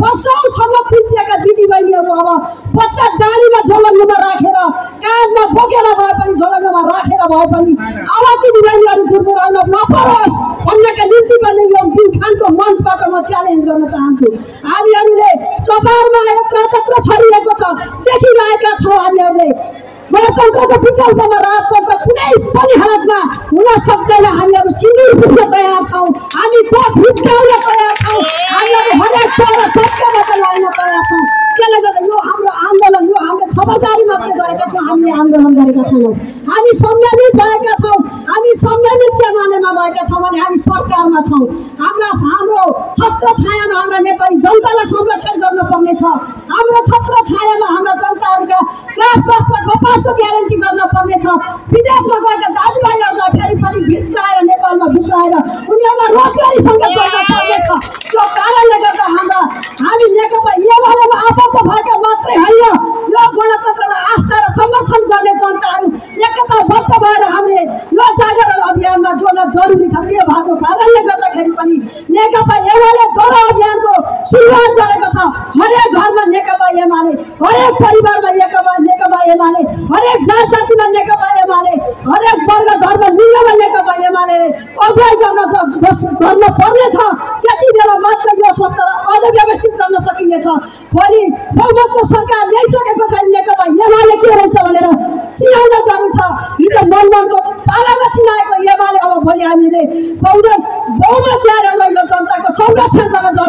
वर्षौंसम्म पिल्चिएका दिदीबहिनीहरू अब बच्चा जालीमा झोलङ्गोमा राखेर काँधमा बोकेर भए पनि झोलङ्गोमा राखेर भए पनि अब दिदीबहिनीहरू झुर्मुराउन नपरोस् भन्नका निम्ति पनि यो बिउखानको मञ्चबाट म च्यालेन्ज गर्न चाहन्छु। हामीहरूले चौपारमा एकत्र छरिएको छ, देखिरहेका छौँ। हामीहरूले गणतन्त्रको विकल्पमा राजतन्त्र कुनै पनि हालतमा हुन सक्दैन। हामीहरू सिङ्गिर बुझ्न तयार छौँ, हामी पथ भुट्टाउन तयार छौँ, हामीहरू हरेक तर तत्त्वबाट लड्न तयार छौँ। त्यसले गर्दा यो हाम्रो आन्दोलन, यो हाम्रो खबरदारी मात्रै गरेका छौँ, हामीले आन्दोलन गरेका छैनौँ। हामी संयमित भएका छौँ, हामी संयमित पैमानामा भएका छौँ भने हामी सरकारमा छौँ। हाम्रो छत्र छायामा हाम्रा नेपाली जनतालाई संरक्षण गर्नुपर्ने छ। हाम्रो छत्र छायामा हाम्रा जनताहरूका गाँसबासमा कपासको ग्यारेन्टी गर्नुपर्ने छ। विदेशमा गएका दाजुभाइहरूलाई फेरि पनि भित्राएर नेपालमा भित्राएर उनीहरूलाई रोजगारीसँग जोड्नुपर्ने छ। त्यो कारणले गर्दा हामी नेकपा एमालेमा आबद्ध भएका मात्रै होइन, यो गणतन्त्रलाई आस्था र समर्थन गर्ने जनताहरू एकताबद्ध भएर हामीले यो जागरण अभियानमा जोड्न जरुरी छ। त्यो भएको कारणले गर्दाखेरि पनि नेकपा एमाले जोडो अभियानको सुरुवात गरेको छ। हरेक घरमा नेकपा एमाले, हरेक परिवारमा नेकपा एमाले, हरेक जात जातिमा नेकपा एमाले, हरेक वर्ग धर्म लिङ्गमा नेकपा एमाले अगुवाई गर्न पर्नेछ। त्यति बेला मात्र यो संस्थालाई अझ व्यवस्थित गर्न सकिनेछ। भोलि बहुमतको सरकार ल्याइसके पछाडि नेकपा एमाले के रहेछ भनेर चिनाउन जरुरी छ। हिजो मनमोहनको पालामा चिनाएको एमाले अब भोलि हामीले बहुमत ल्याएर यो जनताको संरक्षण गर्न